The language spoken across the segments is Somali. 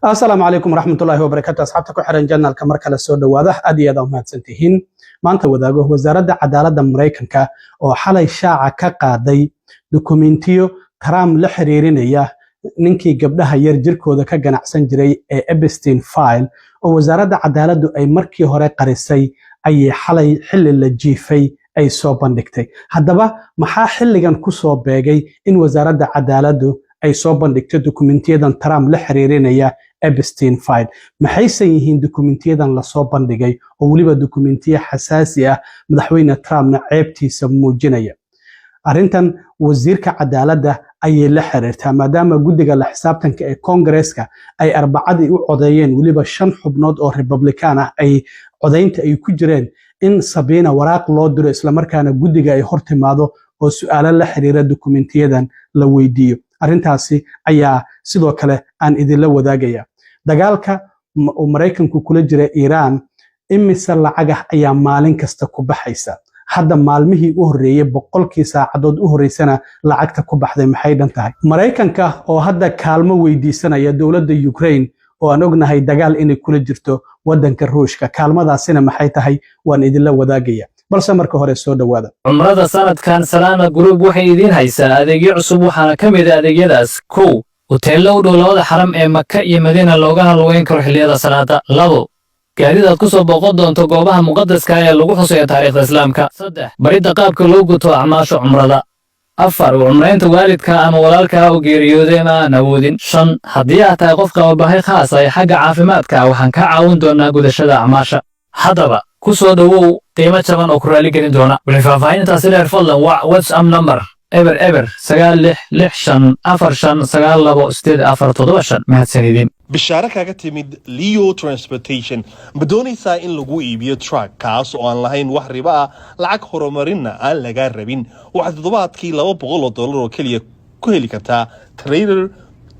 السلام عليكم ورحمة الله وبركاته. أصحابتك حرن جنة الكمر كلا سود واضح أدي هذا ما تسنتهين ما أنت وذاقه وزارة عدالة أمريكا وحلا إشاعة كقاضي دوكومنتيو ترام لحريرين إياه ننكي قبلها يرجل كودا كجناح سنجري إبستين فايل ووزارة عدالة أي مركي هراء قريسي أي حلا حل الجيفي أي صوبان دكتي هذا بقى محا حل جن كوسو باجي إن وزارة عدالة أي صوبان دكتي دوكومنتيو ترام لحريرين إياه Epstein file maxaysan yihiin dukumeentiyadan la soo bandhigay oo waliba dukumeentiyo xasaasi ah madaxweyne Trumpna ceebtiisa muujinaya arintan wasiirka cadaaladda ayay la xiriirtaa maadaama guddiga la xisaabtanka ee Congress-ka ay arbacadii u codeeyeen waliba 5 xubnood oo Republican ah ay codeynta ay ku jireen in Sabina waraaq loo diro isla markaana guddiga ay hortimaado oo su'aalo la xiriira dukumeentiyadan la weydiiyo arintaasi ayaa sidoo kale aan idin la wadaagaya dagaalka Mareykanku kula jira Iran imise lacag ayaa maalin kasta ku baxaysa hadda maalmihii u horeeyay boqolkii saacadood u horeysana lacagta ku baxday maxay dhan tahay Mareykanka oo hadda kaalmo weydiisanaya dawladda Ukraine oo aan ognahay dagaal inay kula jirto wadanka Ruushka kaalmadaasina maxay tahay waan idin la wadaagaya balse marka hore soo dhawaada cumrada sanadkan Salama Group waxay idin haysaa adeegyo cusub waxaana kamid ah adeegyadaas kow hoteello u dhow labada xaram ee Makka iyo Madiina looga halweyn karo xilliyada salaada labo gaaridaad ku soo booqan doonto goobaha muqaddaska ah ee lagu xusayo taariikhda Islaamka saddex barida qaabka loo guto acmaasha cumrada afar cumreynta waalidka ama walaalka oo geeriyooday ma aan awoodin shan haddii aad tahay qof qaba baahi khaas ah xagga caafimaadka waxaan ka caawin doonaa gudashada acmaasha haddaba ku soo dhawow qiimo jaban oo ku raali gelin doona wixii faahfaahintaasi dheer fadlan WhatsApp number eber 9645492847 mahadsanidin bishaara kaga timid Leo Transportation ma doonaysaa in lagu iibiyo truck kaas oo aan lahayn wax riba ah lacag horumarinna aan laga rabin waxaad toddobaadkii $200 oo kaliya ku heli kartaa trailer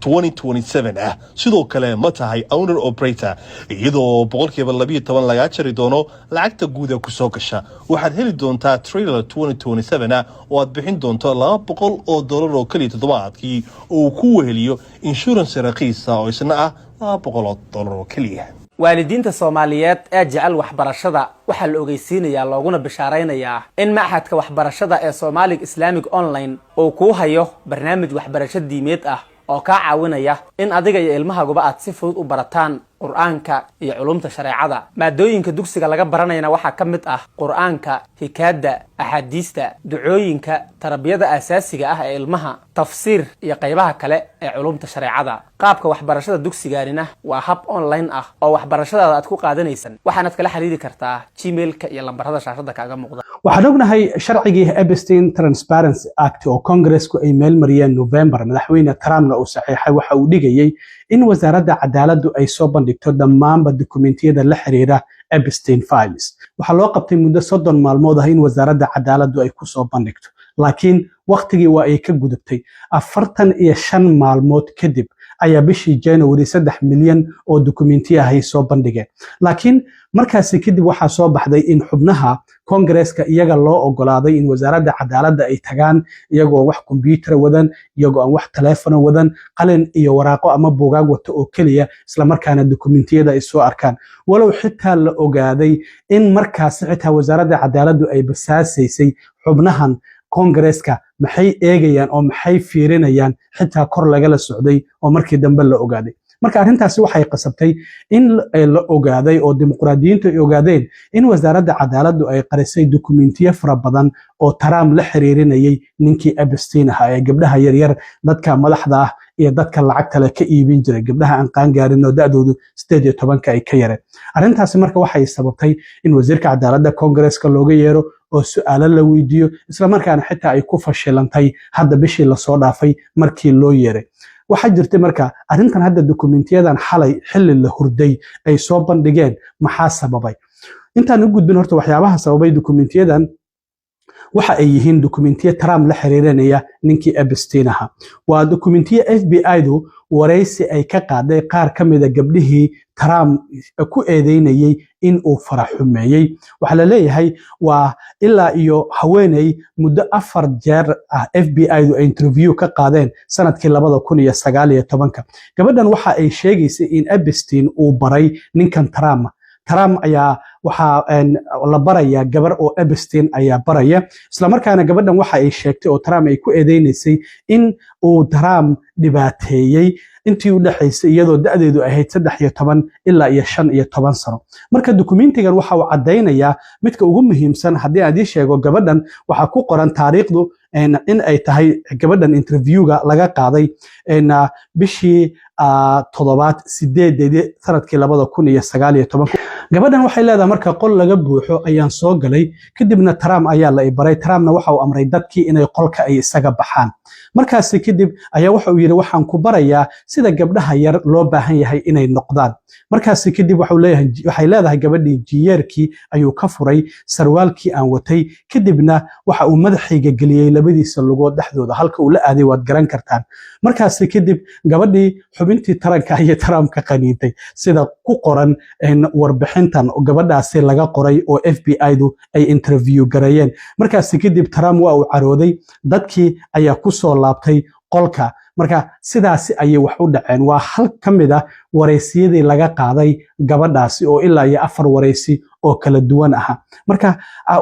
2027 ah sidoo kale ma tahay owner operator iyadoo boqolkiiba 12 laga jari doono lacagta guud ee ku soo gasha waxaad heli doontaa trailer 2027 ah oo aad bixin doonto $200 oo kaliya toddobaadkii oo ku weheliyo insurance raqiis ah oo isna ah $200 oo kaliya waalidiinta Soomaaliyeed ee jecel waxbarashada waxa la ogeysiinayaa looguna bishaareynayaa in maxadka waxbarashada ee Somali Islamic Online oo ku hayo barnaamij waxbarasho diimeed ah oo ka caawinaya in adiga iyo ilmahaaguba aad si fudud u barataan quraanka iyo culumta shareecada maadooyinka dugsiga laga baranayna waxa ka mid ah quraanka hikaada ahadiista ducooyinka tarbiyada asaasiga ah ee ilmaha tafsiir iyo qaybaha kale ee culumta shareecada qaabka waxbarashada dugsigaarina waa hab online ah oo waxbarashada aad ku qaadanaysan waxaana kala xiriiri kartaa Gmail-ka iyo lambarada shaashada kaaga muuqda waxaan ognahay sharcigii Epstein Transparency Act oo Congress-ku ay meel mariyeen November madaxweyne Trumpna uu saxiixay waxa uu dhigayay in wasaaradda cadaaladdu ay soo bandhigto dhammaanba dukumeentiyada la xiriira Epstein files waxa loo qabtay muddo 30 maalmood ah in wasaaradda cadaaladdu ay ku soo bandhigto laakiin waqtigii waa ay ka gudubtay 45 maalmood kadib ayaa bishii January 3 milyan oo dukumeentiyo ah ay soo bandhigeen laakiin markaasi kadib waxa soo baxday in xubnaha Congress-ka iyaga loo ogolaaday in wasaaradda cadaaladda ay tagaan iyagoo wax computer wadan iyagoo aan wax telefoon wadan qalin iyo waraaqo ama buugaag wato oo kaliya isla markaana dukumeentiyada ay soo arkaan walow xitaa la ogaaday in markaasi xitaa wasaaradda cadaaladdu ay basaasaysay xubnahan Congress-ka maxay eegayaan oo maxay fiirinayaan xitaa kor laga la socday oo markii dambe la ogaaday marka arintaasi waxay qasabtay in la ogaaday oo dimuqraadiyiintu ay ogaadeen in wasaaradda cadaaladdu ay qarisay dukumeentiyo fara badan oo Trump la xiriirinayay ninkii Epstein ah ee gabdhaha yar yar dadka madaxda ah iyo dadka lacagta la ka iibin jiray gabdhaha aan qaan gaarin oo da'doodu 18 ay ka yareen arintaasi marka waxay sababtay in wasiirka cadaaladda Congress-ka looga yeero oo su'aalo la weydiiyo isla markaana xitaa ay ku fashilantay hadda bishii la soo dhaafay markii loo yeeray waxa jirtay marka arintan hadda dukumeentiyadan xalay xilli la hurday ay soo bandhigeen maxaa sababay intaan u gudbin horta waxyaabaha sababay dukumeentiyadan waxa ay yihiin dukumentiyo Trump la xiriirinaya ninkii Epstein ahaa. Waa dukumentiyo FBI-du wareysi ay ka qaaday qaar ka mid ah gabdhihii Trump ku eedeynayay in uu faraxumeeyay. Waxa la leeyahay waa ilaa iyo haweeney muddo 4 jeer ah FBI-du ay interview ka qaadeen sanadkii 2019. Gabadhan waxa ay sheegaysay in Epstein uu baray ninkan Trump ayaa waxa la baraya gabar oo Epstein ayaa baraya isla markaana gabadhan waxa ay sheegtay oo Trump ay ku eedeynaysay in uu Trump dhibaateeyay intii u dhaxaysay iyadoo da'deedu ahayd 13 ilaa 15 sano. Marka dukumentigan waxa uu cadeynaya midka ugu muhiimsan haddii aan sheego gabadhan waxa ku qoran taariikhdu in ay tahay gabadhan interviewga laga qaaday bishii 7 sanadkii 2019. gabadhan waxay leedahay marka qol laga buuxo ayaan soo galay kadibna Trump ayaa la ibaray. Trumpna waxa uu amray dadkii inay qolka ay isaga baxaan. markaas kadib ayaa waxa uu yiri waxaan ku barayaa sida gabdhaha yar loo baahan yahay inay noqdaan. markaas kadib waxay leedahay gabadhii jiyeerkii ayuu ka furay sarwaalkii aan watay kadibna waxa uu madaxayga geliyay labadiisa lugood dhexdooda halka uu la aaday waad garan kartaan. markaas kadib gabadhii xubintii taranka ayay Trump ka qaniintay sida ku qoran warbixintan gabadhaasi laga qoray oo FBI-du ay interview gareeyeen. markaas kadib Trump waa uu carooday dadkii ayaa ku soo laabtay qolka. marka sidaasi ayay wax u dhaceen. waa hal kamid ah wareysiyadii laga qaaday gabadhaasi oo ilaa iyo 4 wareysi oo kala duwan ah. marka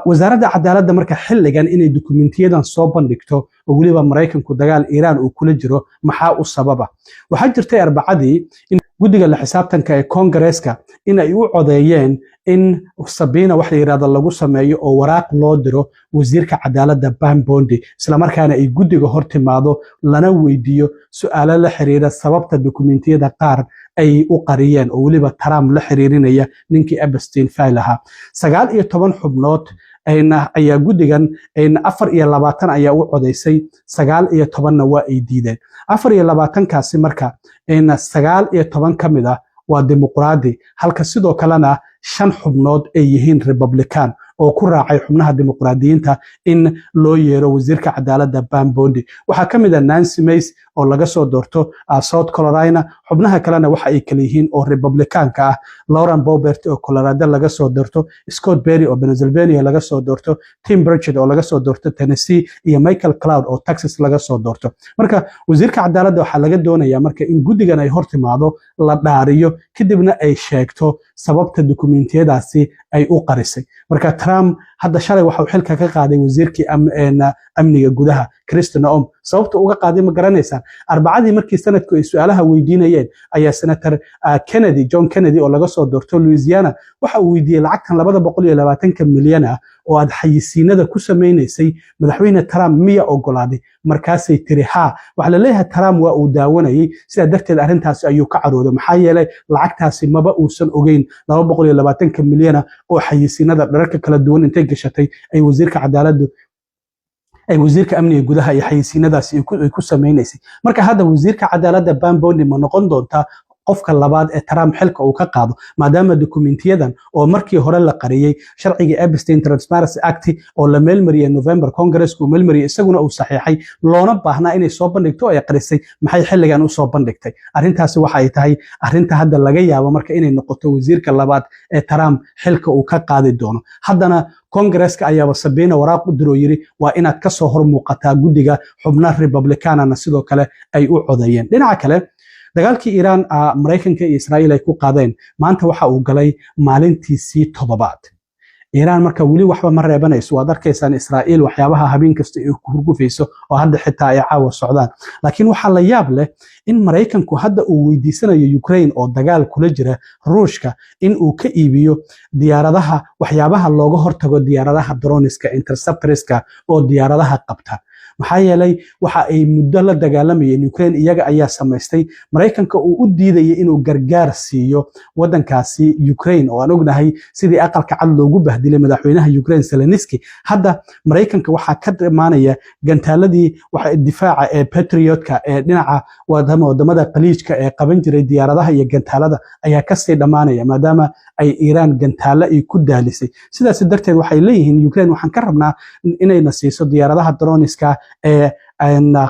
wasaaradda cadaaladda marka xilligan inay dukumentiyadan soo bandhigto oo waliba Mareykanku dagaal Iran uu kula jiro maxaa u sababa. waxaa jirtay Arbacadii in guddiga la xisaabtanka ee Congress-ka in ay u codeeyeen in Sabina wax la yiraahdo lagu sameeyo oo waraaq loo diro wasiirka cadaaladda Pam Bondi isla markaana ay guddiga hortimaado lana weydiiyo su'aalo la xiriira sababta dukumentiyada qaar ay u qariyeen oo waliba Trump la xiriirinaya ninkii Epstein file ahaa. 19 xubnood ayaa guddigan 24 ayaa u codeysay 19 waa ay diideen. 24 kaasi marka 19 kamid ah waa dimuqraadi halka sidoo kalena 5 xubnood ay yihiin Republican oo ku raacay xubnaha dimuqraadiyiinta in loo yeero wasiirka cadaaladda Pam Bondi. waxaa kamid ah Nancy Mace oo laga soo doorto South Carolina. xubnaha kalena waxa ay kala yihiin oo Republicanka ah Lauren Boebert oo Colorado laga soo doorto, Scott Perry oo Pennsylvania laga soo doorto, Tim Burchett oo laga soo doorto Tennessee iyo Michael Cloud oo Texas laga soo doorto. marka wasiirka cadaaladda waxa laga doonayaa marka in guddigan ay hortimaado la dhaariyo kadibna ay sheegto sababta dukumentiyadaasi ay u qarisay. marka Trump hadda shalay waxa uu xilka ka qaaday wasiirkii amniga gudaha Kristi Noem. sababta uga qaaday ma garanaysaa. Arbacadii markii sanadku ay su'aalaha weydiinayeen ayaa senator John Kennedy oo laga soo doorto Louisiana waxa uu weydiiyay lacagtan 220 milyan ah oo aad xayisiinada ku sameynaysay madaxweyne Trump miya ogolaaday. markaasay tiri ha. waxa la leeyahay Trump waa uu daawanayay sida darteed arrintaasi ayuu ka carooday maxaa yeelay lacagtaasi maba uusan ogeyn 220 milyan oo xayisiinada dharka kala duwan intay gashatay ay wasiirka cadaaladdu ay wasiirka amniga gudaha iyo xayisiinadaasi ay ku sameynaysay. marka hadda wasiirka cadaaladda Pam Bondi ma noqon doonta qofka labaad ee Trump xilka uu ka qaado maadaama dukumentiyadan oo markii hore la qariyay sharciga Epstein Transparency Act oo la meelmariyay November Congress-ku meelmariyay isaguna uu saxiixay loona baahnaa inay soo bandhigto ay qarisay maxay xilligan u soo bandhigtay. arrintaasi waxa ay tahay arrinta hadda laga yaabo marka inay noqoto wasiirka labaad ee Trump xilka uu ka qaadi doono. haddana Congress-ka ayaa Sabina waraaq u diro yiri waa inaad ka soo hor muuqataa guddiga xubnaha Republicanana sidoo kale ay u codeeyeen. dhinaca kale dagaalkii Iran Mareykanka iyo Israa'iil ay ku qaadeen maanta waxa uu galay maalintiisii 7aad. Iran marka wali waxba ma reebanayso waad arkaysaan Israa'iil waxyaabaha habeen kasta ay ku hurgufayso oo hadda xitaa ay caawa socdaan. laakiin waxa la yaab leh in Mareykanku hadda uu weydiisanayo Ukraine oo dagaal kula jira Ruushka in uu ka iibiyo diyaaradaha waxyaabaha looga hortago diyaaradaha droneska interceptorska oo diyaaradaha qabta. maxaa yeelay waxa ay muddo la dagaalamayeen Ukraine iyaga ayaa samaystay Mareykanka uu u diidayay inuu gargaar siiyo wadankaasi Ukraine oo aan ognahay sidii aqalka cad loogu bahdilay madaxweynaha Ukraine Zelensky hadda Mareykanka waxa ka dhamaanaya gantaaladii waxa difaaca ee Patriotka ee dhinaca wadamada qaliijka ee qaban jiray diyaaradaha iyo gantaalada ayaa ka sii dhamaanaya maadaama ay Iran gantaalo ay ku daalisay sidaas darteed waxay leeyihiin Ukraine waxaan ka rabnaa inay siiso diyaaradaha droniska ee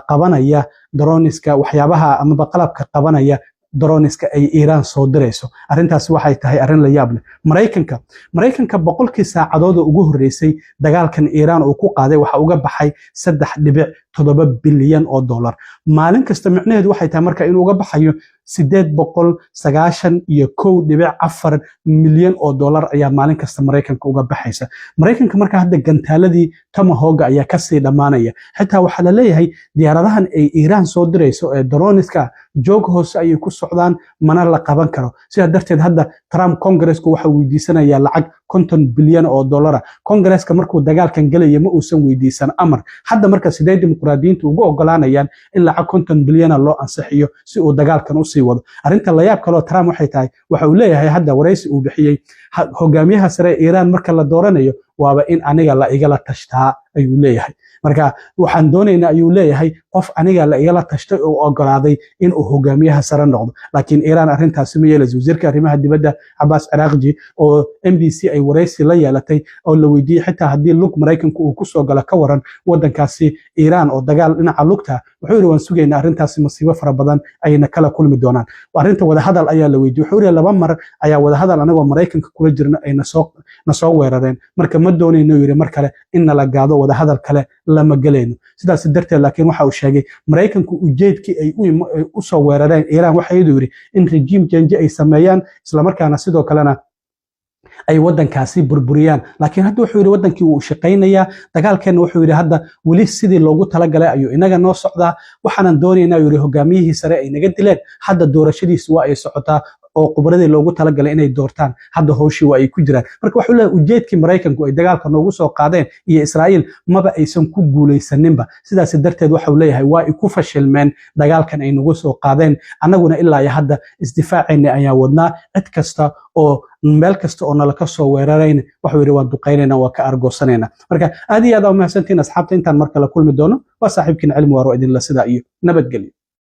qabanaya droniska waxyaabaha ama qalabka qabanaya droniska ay Iran soo dirayso arintaas waxay tahay arin la yaab leh Mareykanka boqolkii saacadood ugu horeysay dagaalkan Iran oo ku qaaday waxa uga baxay 3.7 bilyan oo dollar maalin kasta micnaheedu waxay tahay marka inuu uga baxayo 891.4 milyan oo dollar ayaa maalin kasta Mareykanka uga baxaysa Mareykanka marka hadda gantaaladii Tomahawk ayaa ka sii dhamaanaya xitaa waxa la leeyahay diyaaradahan ay Iran soo dirayso ee droniska joog hoose ay ku socdaan mana la qaban karo sida darteed hadda Trump Congressku waxa weydiisanaya lacag 50 bilyan oo dollar Congresska markuu dagaalkan galay ma uusan weydiisan amar hadda marka sidee dimuqraadiyiintu ugu ogolaanayaan in lacag 50 bilyan loo ansixiyo si uu dagaalkan u sii wado arinta la yaab kale Trump waxay tahay waxa uu leeyahay hadda wareysi uu bixiyay hogaamiyaha sare Iran marka la dooranayo waaba in aniga la igala tashtaa ayuu leeyahay marka waxaan doonaynaa ayuu leeyahay qof aniga la igala tashtay oo ogolaaday in uu hogaamiyaha sare noqdo laakiin Iran arintaas ma yeelayso wasiirka arrimaha dibadda Abbas Araghchi oo NBC ay wareysi la yeelatay oo la weydiiyay xitaa hadii lug Mareykanku uu ku soo galo ka waran wadankaasi Iran oo dagaal dhinaca lugta wuxuu yiri waan sugaynaa arintaasi masiibo fara badan ayna kala kulmi doonaan arinta wada hadal ayaa la weydiiyay wuxuu yiri laba mar ayaa wada hadal anagoo Mareykanka kula jirna ay na soo weerareen marka ma doonayno yiri mar kale in la gaado wada hadal kale lama galayno sidaas darteed laakiin waxa uu sheegay Mareykanku ujeedkii ay u soo weerareen Iran waxa uu yiri in regime change ay sameeyaan isla markaana sidoo kalena ay wadankaasi burburiyaan laakiin hadda wuxuu yiri wadankii uu shaqeynaya dagaalkeena wuxuu yiri hadda wali sidii loogu talagalay ayuu inaga noo socdaa waxaan doonaynaa yiri hogaamiyihii sare ay naga dileen hadda doorashadiisu waa ay socotaa oo khubradii loogu talagalay inay doortaan hadda howshii waa ay ku jiraan marka waxa uu leeyahay ujeedkii Mareykanku ay dagaalka noogu soo qaadeen iyo Israa'iil maba aysan ku guuleysaninba sidaas darteed waxa uu leeyahay waa ay ku fashilmeen dagaalkan ay noogu soo qaadeen anaguna ilaa iyo hadda isdifaacayna ayaa wadnaa cid kasta oo meel kasta oo nala ka soo weerarayna waxa uu yiri waan duqeynayna waa ka argoosanayna marka aad iyo aad u mahadsantiin asxaabta intaan markale kulmi doono waa saaxiibkiin cilmi waaro idin la sida iyo nabadgelyo